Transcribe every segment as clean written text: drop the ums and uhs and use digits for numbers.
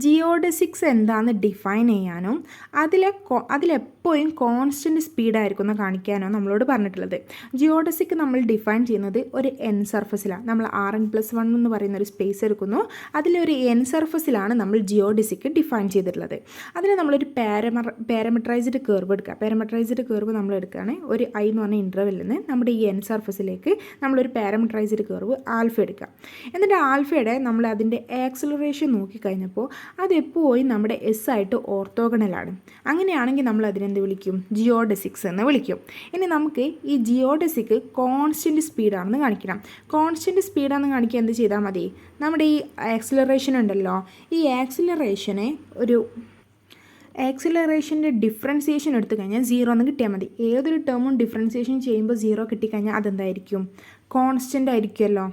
ജിയോഡെസിക്സ് എന്താണെന്ന് ഡിഫൈൻ ചെയ്യാനും അതിലെപ്പോഴും കോൺസ്റ്റൻറ്റ് സ്പീഡായിരിക്കും എന്ന് കാണിക്കാനോ നമ്മളോട് പറഞ്ഞിട്ടുള്ളത്. ജിയോഡെസിക് നമ്മൾ ഡിഫൈൻ ചെയ്യുന്നത് ഒരു എൻ സർഫസിലാണ്. നമ്മൾ Rn+1 എന്ന് പറയുന്ന ഒരു സ്പേസ് എടുക്കുന്നു, അതിലൊരു എൻ സർഫസിലാണ് നമ്മൾ ജിയോഡെസിക് ഡിഫൈൻ ചെയ്തിട്ടുള്ളത്. അതിന് നമ്മളൊരു പാരാമെട്രൈസ്ഡ് കർവ് എടുക്കുക. പാരാമെട്രൈസ്ഡ് കർവ് നമ്മൾ എടുക്കുകയാണ് ഒരു I എന്ന് പറഞ്ഞ ഇൻ്റർവെല്ലിൽ നിന്ന് നമ്മുടെ ഈ എൻ സർഫസിലേക്ക് നമ്മളൊരു പാരാമെട്രൈസ്ഡ് കർവ് ആൽഫ എടുക്കുക. എന്നിട്ട് ആൽഫയുടെ നമ്മൾ അതിൻ്റെ ആക്സിലറേഷൻ നോക്കിക്കഴിഞ്ഞപ്പോൾ അതെപ്പോഴും നമ്മുടെ എസ് ആയിട്ട് ഓർത്തോഗണലാണ്. അങ്ങനെയാണെങ്കിൽ നമ്മൾ അതിനെന്ത് വിളിക്കും? ജിയോഡെസിക്സ് എന്ന് വിളിക്കും. ഇനി നമുക്ക് ഈ ജിയോഡെസിക് കോൺസ്റ്റൻറ്റ് സ്പീഡാണെന്ന് കാണിക്കണം. കോൺസ്റ്റൻറ്റ് സ്പീഡാണെന്ന് കാണിക്കാൻ എന്ത് ചെയ്താൽ മതി? നമ്മുടെ ഈ ആക്സിലറേഷൻ ഉണ്ടല്ലോ, ഈ ആക്സിലറേഷൻ്റെ ഡിഫറൻസിയേഷൻ എടുത്തു കഴിഞ്ഞാൽ 0 എന്ന് കിട്ടിയാൽ മതി. ഏതൊരു ടേമും ഡിഫറൻസിയേഷൻ ചെയ്യുമ്പോൾ 0 കിട്ടിക്കഴിഞ്ഞാൽ അതെന്തായിരിക്കും? കോൺസ്റ്റൻ്റ് ആയിരിക്കുമല്ലോ.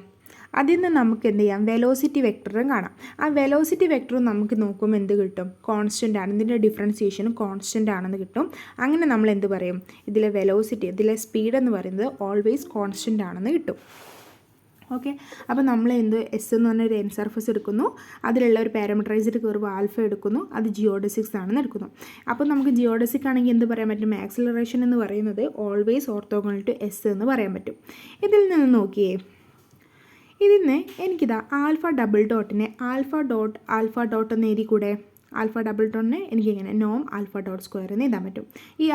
അതിൽ നിന്ന് നമുക്ക് എന്ത് ചെയ്യാം? വെലോസിറ്റി വെക്ടറും കാണാം. ആ വെലോസിറ്റി വെക്ടറും നമുക്ക് നോക്കുമ്പോൾ എന്ത് കിട്ടും? കോൺസ്റ്റൻ്റ് ആണ്. ഇതിൻ്റെ ഡിഫറൻസിയേഷനും കോൺസ്റ്റൻ്റ് ആണെന്ന് കിട്ടും. അങ്ങനെ നമ്മൾ എന്ത് പറയും? ഇതിലെ വെലോസിറ്റി, ഇതിലെ സ്പീഡ് എന്ന് പറയുന്നത് ഓൾവേസ് കോൺസ്റ്റൻ്റ് ആണെന്ന് കിട്ടും. ഓക്കെ, അപ്പോൾ നമ്മൾ എസ് എന്ന് പറഞ്ഞൊരു എൻ സർഫസ് എടുക്കുന്നു, അതിലുള്ള ഒരു പാരാമെട്രൈസ്ഡ് കർവ് ആൽഫ എടുക്കുന്നു, അത് ജിയോഡെസിക്സ് ആണെന്ന് എടുക്കുന്നു. അപ്പോൾ നമുക്ക് ജിയോഡെസിക് ആണെങ്കിൽ എന്ത് പറയാൻ പറ്റും? ആക്സിലറേഷൻ എന്ന് പറയുന്നത് ഓൾവേസ് ഓർത്തോഗണൽ ടു എസ് എന്ന് പറയാൻ പറ്റും. ഇതിൽ നിന്ന് നോക്കിയേ, ഇതിന് എനിക്കിതാ ആൽഫ ഡബിൾ ഡോട്ടിനെ ആൽഫ ഡോട്ട് എന്ന് എഴുതി കൂടെ? ആൽഫ ഡബിൾ ഡോട്ടിനെ എനിക്കിങ്ങനെ നോം ആൽഫ ഡോട്ട് സ്ക്വയർ എന്ന് എഴുതാൻ പറ്റും. ഈ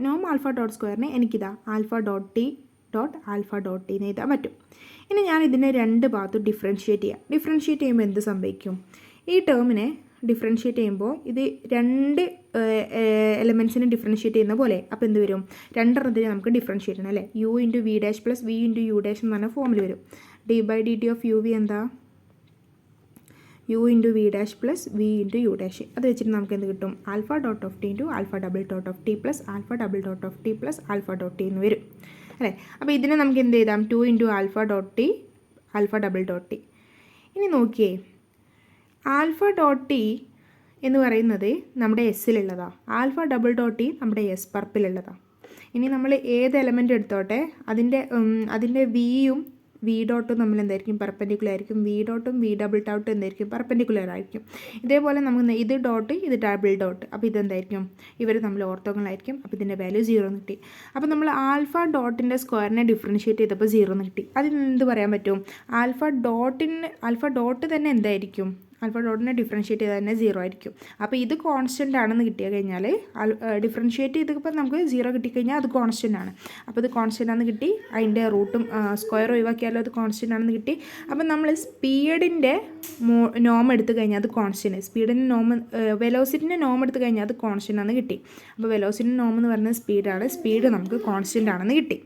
നോം ആൽഫ ഡോട്ട് സ്ക്വയറിനെ എനിക്കിതാ ആൽഫ ഡോട്ട് ടി എന്ന് എഴുതാൻ പറ്റും. ഇനി ഞാൻ ഇതിനെ രണ്ട് ഭാഗത്തും ഡിഫറൻഷ്യേറ്റ് ചെയ്യുമ്പോൾ എന്ത് സംഭവിക്കും? ഈ ടേമിനെ ഡിഫറൻഷ്യേറ്റ് ചെയ്യുമ്പോൾ ഇത് രണ്ട് എലമെൻസിനെ ഡിഫറൻഷ്യേറ്റ് ചെയ്യുന്ന പോലെ. അപ്പോൾ എന്ത് വരും? രണ്ടെണ്ണത്തിന് നമുക്ക് ഡിഫറൻഷ്യേറ്റ് ചെയ്യണം അല്ലേ? u × v + v × u എന്ന് പറഞ്ഞ ഫോമിൽ വരും. d/dt ഓഫ് uv എന്താ? u × v + v × u. അത് വെച്ചിട്ട് നമുക്ക് എന്ത് കിട്ടും? Alpha dot of T × alpha double dot of T + alpha double dot of T + alpha dot T എന്ന് വരും അല്ലേ? അപ്പോൾ ഇതിനെ നമുക്ക് എന്ത് ചെയ്താം? 2 × alpha dot T alpha double dot T. ഇനി നോക്കിയേ, ആൽഫ ഡോട്ട് ടി എന്ന് പറയുന്നത് നമ്മുടെ എസ്സിലുള്ളതാണ്, ആൽഫ ഡബിൾ ഡോട്ട് ടി നമ്മുടെ എസ് പർപ്പിലുള്ളതാണ്. ഇനി നമ്മൾ ഏത് എലമെൻ്റ് എടുത്തോട്ടെ, അതിൻ്റെ വിയും വി ഡോട്ടും നമ്മൾ എന്തായിരിക്കും? പെർപെൻഡിക്കുലർ ആയിരിക്കും. വി ഡോട്ടും വി ഡബിൾ ഡോട്ടും എന്തായിരിക്കും? പെർപെൻഡിക്കുലർ ആയിരിക്കും. ഇതേപോലെ നമുക്ക് ഇത് ഡോട്ട് ഇത് ഡബിൾ ഡോട്ട്, അപ്പോൾ ഇതെന്തായിരിക്കും? ഇവർ നമ്മൾ ഓർത്തോഗണൽ ആയിരിക്കും. അപ്പോൾ ഇതിൻ്റെ വാല്യൂ 0 എന്ന് കിട്ടി. അപ്പോൾ നമ്മൾ ആൽഫ ഡോട്ടിൻ്റെ സ്ക്വയറിനെ ഡിഫറൻഷ്യേറ്റ് ചെയ്തപ്പോൾ 0 എന്ന് കിട്ടി. അതിന് എന്ത് പറയാൻ പറ്റും? ആൽഫ ഡോട്ട് തന്നെ എന്തായിരിക്കും? ആൽഫ ഡോട്ടിനെ ഡിഫറൻഷ്യേറ്റ് ചെയ്താൽ തന്നെ 0 ആയിരിക്കും. അപ്പോൾ ഇത് കോൺസ്റ്റൻ്റ് ആണെന്ന് കിട്ടിയാൽ കഴിഞ്ഞാൽ ഡിഫറൻഷ്യേറ്റ് ചെയ്തപ്പോൾ നമുക്ക് 0 കിട്ടിക്കഴിഞ്ഞാൽ അത് കോൺസ്റ്റൻ്റ് ആണ്. അപ്പോൾ ഇത് കോൺസ്റ്റൻ്റ് ആണെന്ന് കിട്ടി. അതിൻ്റെ റൂട്ടും സ്ക്വയർ ഒഴിവാക്കിയാലും അത് കോൺസ്റ്റൻ്റ് ആണെന്ന് കിട്ടി. അപ്പോൾ നമ്മൾ സ്പീഡിൻ്റെ നോം എടുത്തു കഴിഞ്ഞാൽ അത് കോൺസ്റ്റൻ്റ്, വെലോസിറ്റിൻ്റെ നോം എടുത്തു കഴിഞ്ഞാൽ അത് കോൺസ്റ്റൻ്റ് ആണെന്ന് കിട്ടി. അപ്പോൾ വെലോസിറ്റിൻ്റെ നോം എന്ന് പറയുന്നത് സ്പീഡാണ്. സ്പീഡ് നമുക്ക് കോൺസ്റ്റൻ്റ് ആണെന്ന് കിട്ടി.